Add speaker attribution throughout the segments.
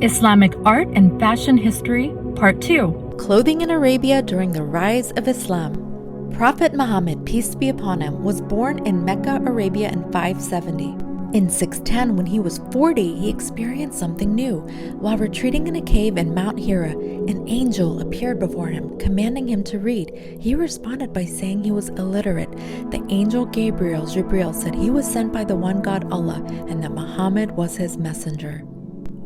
Speaker 1: Islamic Art and Fashion History, Part 2.
Speaker 2: Clothing in Arabia during the rise of Islam. Prophet Muhammad, peace be upon him, was born in Mecca, Arabia in 570. In 610, when he was 40, he experienced something new. While retreating in a cave in Mount Hira, an angel appeared before him, commanding him to read. He responded by saying he was illiterate. The angel Jibril said he was sent by the one God Allah and that Muhammad was his messenger.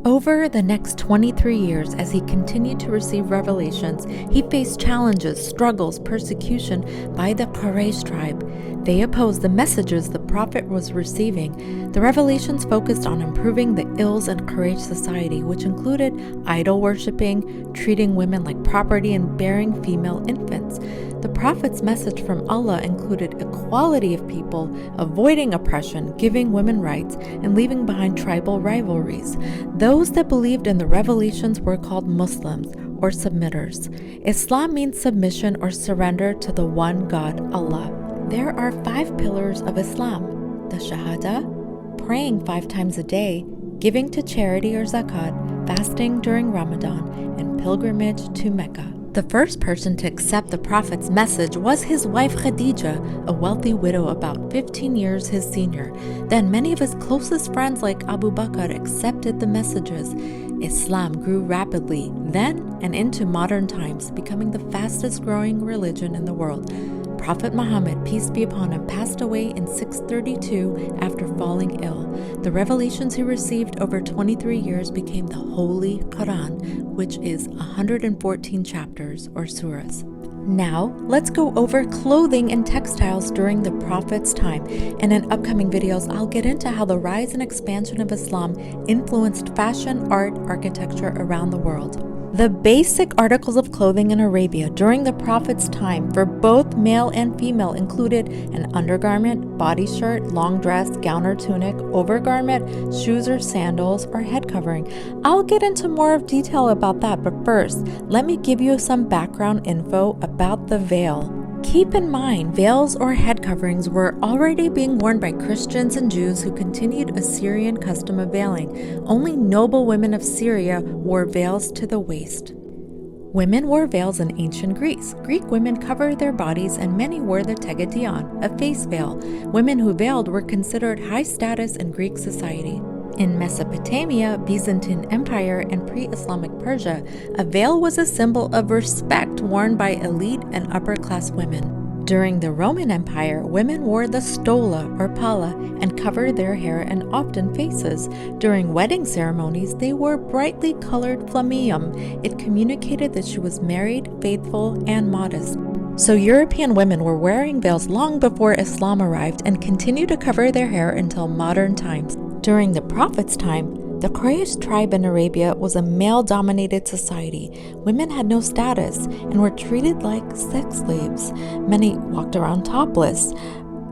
Speaker 2: Over the next 23 years, as he continued to receive revelations, he faced challenges, struggles, persecution by the Quraysh tribe. They opposed the messages the Prophet was receiving. The revelations focused on improving the ills in Quraysh society, which included idol worshipping, treating women like property, and bearing female infants. The Prophet's message from Allah included equality of people, avoiding oppression, giving women rights, and leaving behind tribal rivalries. Those that believed in the revelations were called Muslims, or submitters. Islam means submission or surrender to the one God, Allah. There are 5 pillars of Islam: the Shahada, praying 5 times a day, giving to charity or zakat, fasting during Ramadan, and pilgrimage to Mecca. The first person to accept the Prophet's message was his wife Khadija, a wealthy widow about 15 years his senior. Then many of his closest friends like Abu Bakr accepted the messages. Islam grew rapidly then and into modern times, becoming the fastest growing religion in the world. Prophet Muhammad, peace be upon him, passed away in 632 after falling ill. The revelations he received over 23 years became the Holy Quran, which is 114 chapters or surahs. Now, let's go over clothing and textiles during the Prophet's time. And in upcoming videos, I'll get into how the rise and expansion of Islam influenced fashion, art, architecture around the world. The basic articles of clothing in Arabia during the Prophet's time for both male and female included an undergarment, body shirt, long dress, gown or tunic, overgarment, shoes or sandals, or head covering. I'll get into more of detail about that, but first, let me give you some background info about the veil. Keep in mind, veils or head coverings were already being worn by Christians and Jews who continued a Syrian custom of veiling. Only noble women of Syria wore veils to the waist. Women wore veils in ancient Greece. Greek women covered their bodies and many wore the tegadion, a face veil. Women who veiled were considered high status in Greek society. In Mesopotamia, Byzantine Empire, and pre-Islamic Persia, a veil was a symbol of respect worn by elite and upper-class women. During the Roman Empire, women wore the stola or palla and covered their hair and often faces. During wedding ceremonies, they wore brightly colored flammeum. It communicated that she was married, faithful, and modest. So European women were wearing veils long before Islam arrived and continued to cover their hair until modern times. During the Prophet's time, the Quraysh tribe in Arabia was a male-dominated society. Women had no status and were treated like sex slaves. Many walked around topless.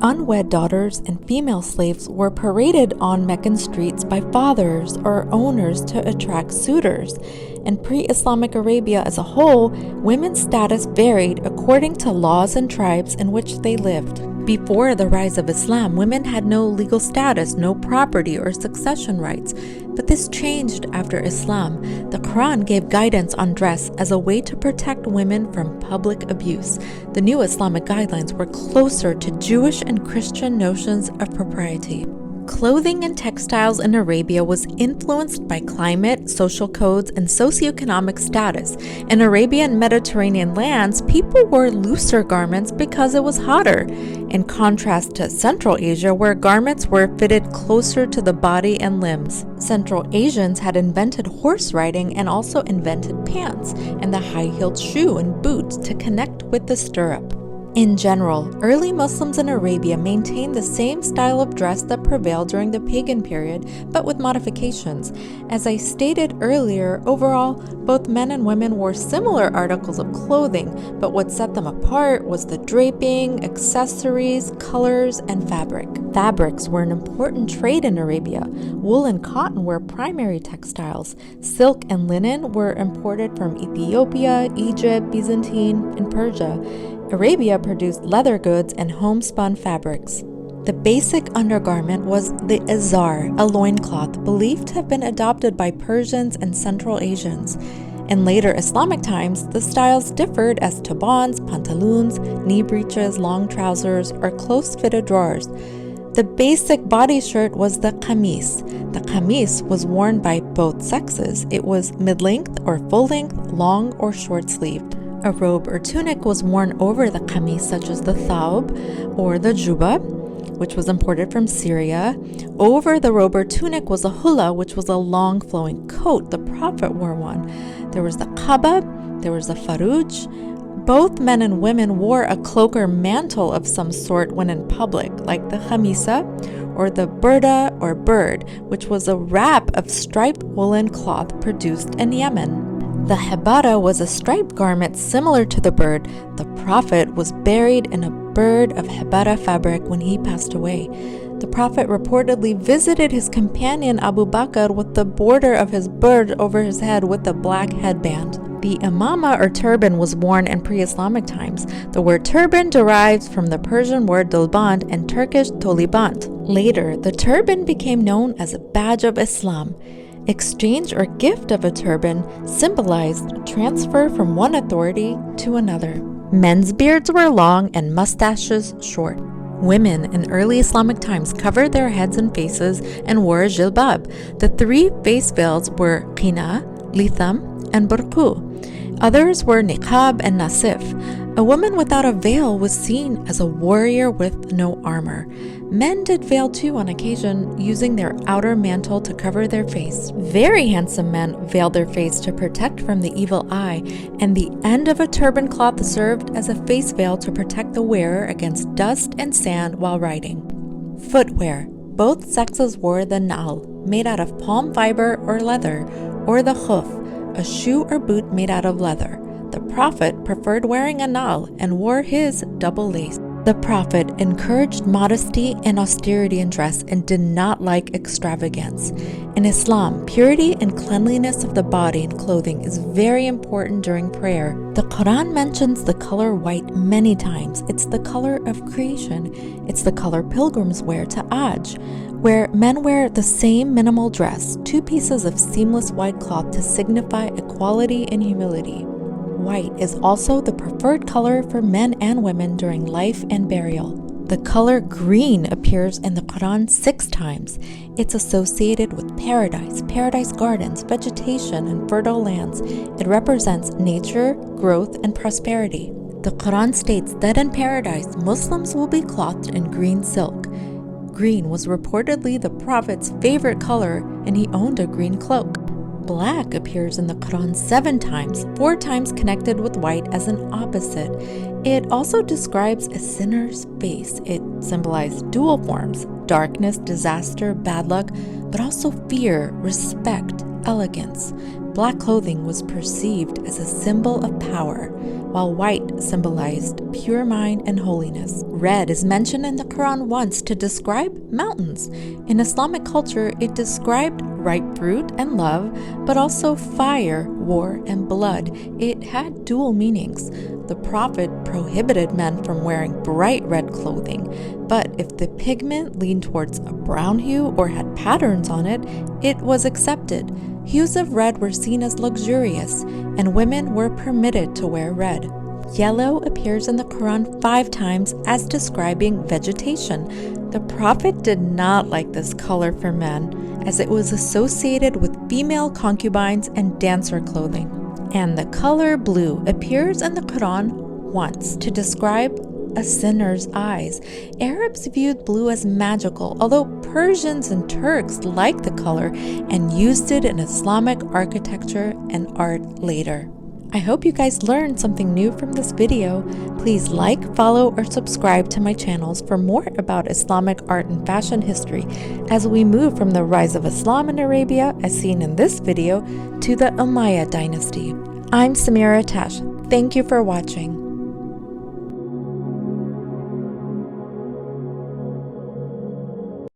Speaker 2: Unwed daughters and female slaves were paraded on Meccan streets by fathers or owners to attract suitors. In pre-Islamic Arabia as a whole, women's status varied according to laws and tribes in which they lived. Before the rise of Islam, women had no legal status, no property or succession rights. But this changed after Islam. The Quran gave guidance on dress as a way to protect women from public abuse. The new Islamic guidelines were closer to Jewish and Christian notions of propriety. Clothing and textiles in Arabia was influenced by climate, social codes, and socioeconomic status. In Arabian Mediterranean lands, people wore looser garments because it was hotter, in contrast to Central Asia, where garments were fitted closer to the body and limbs. Central Asians had invented horse riding and also invented pants and the high-heeled shoe and boot to connect with the stirrup. In general, early Muslims in Arabia maintained the same style of dress that prevailed during the pagan period, but with modifications. As I stated earlier, overall, both men and women wore similar articles of clothing, but what set them apart was the draping, accessories, colors, and fabric. Fabrics were an important trade in Arabia. Wool and cotton were primary textiles. Silk and linen were imported from Ethiopia, Egypt, Byzantine, and Persia. Arabia produced leather goods and homespun fabrics. The basic undergarment was the izar, a loincloth believed to have been adopted by Persians and Central Asians. In later Islamic times, the styles differed as turbans, pantaloons, knee breeches, long trousers, or close-fitted drawers. The basic body shirt was the qamis. The qamis was worn by both sexes. It was mid-length or full-length, long or short-sleeved. A robe or tunic was worn over the qamis, such as the thawb or the jubba, which was imported from Syria. Over the robe or tunic was a hulla, which was a long flowing coat. The Prophet wore one. There was the qaba, there was the faruj. Both men and women wore a cloak or mantle of some sort when in public, like the khamisa or the burda or bird, which was a wrap of striped woolen cloth produced in Yemen. The hebara was a striped garment similar to the bird. The Prophet was buried in a bird of hebara fabric when he passed away. The Prophet reportedly visited his companion Abu Bakr with the border of his bird over his head with a black headband. The imama or turban was worn in pre-Islamic times. The word turban derives from the Persian word dolband and Turkish tolibant. Later, the turban became known as a badge of Islam. Exchange or gift of a turban symbolized transfer from one authority to another. Men's beards were long and mustaches short. Women in early Islamic times covered their heads and faces and wore a jilbab. The three face veils were qina, litham, and burqu. Others were niqab and nasif. A woman without a veil was seen as a warrior with no armor. Men did veil too on occasion, using their outer mantle to cover their face. Very handsome men veiled their face to protect from the evil eye, and the end of a turban cloth served as a face veil to protect the wearer against dust and sand while riding. Footwear. Both sexes wore the na'al, made out of palm fiber or leather, or the khuf, a shoe or boot made out of leather. The Prophet preferred wearing a na'al and wore his double lace. The Prophet encouraged modesty and austerity in dress and did not like extravagance. In Islam, purity and cleanliness of the body and clothing is very important during prayer. The Quran mentions the color white many times. It's the color of creation. It's the color pilgrims wear to Hajj, where men wear the same minimal dress, 2 pieces of seamless white cloth to signify equality and humility. White is also the preferred color for men and women during life and burial. The color green appears in the Quran 6 times. It's associated with paradise gardens, vegetation, and fertile lands. It represents nature, growth, and prosperity. The Quran states that in paradise, Muslims will be clothed in green silk. Green was reportedly the Prophet's favorite color, and he owned a green cloak. Black appears in the Quran 7 times, 4 times connected with white as an opposite. It also describes a sinner's face. It symbolized dual forms: darkness, disaster, bad luck, but also fear, respect, elegance. Black clothing was perceived as a symbol of power, while white symbolized pure mind and holiness. Red is mentioned in the Quran once to describe mountains. In Islamic culture, it described ripe fruit and love, but also fire, war, and blood. It had dual meanings. The Prophet prohibited men from wearing bright red clothing, but if the pigment leaned towards a brown hue or had patterns on it, it was accepted. Hues of red were seen as luxurious, and women were permitted to wear red. Yellow appears in the Quran 5 times as describing vegetation. The Prophet did not like this color for men, as it was associated with female concubines and dancer clothing. And the color blue appears in the Quran once to describe a sinner's eyes. Arabs viewed blue as magical, although Persians and Turks liked the color and used it in Islamic architecture and art later. I hope you guys learned something new from this video. Please like, follow, or subscribe to my channels for more about Islamic art and fashion history as we move from the rise of Islam in Arabia, as seen in this video, to the Umayyad dynasty. I'm Samira Tash. Thank you for watching.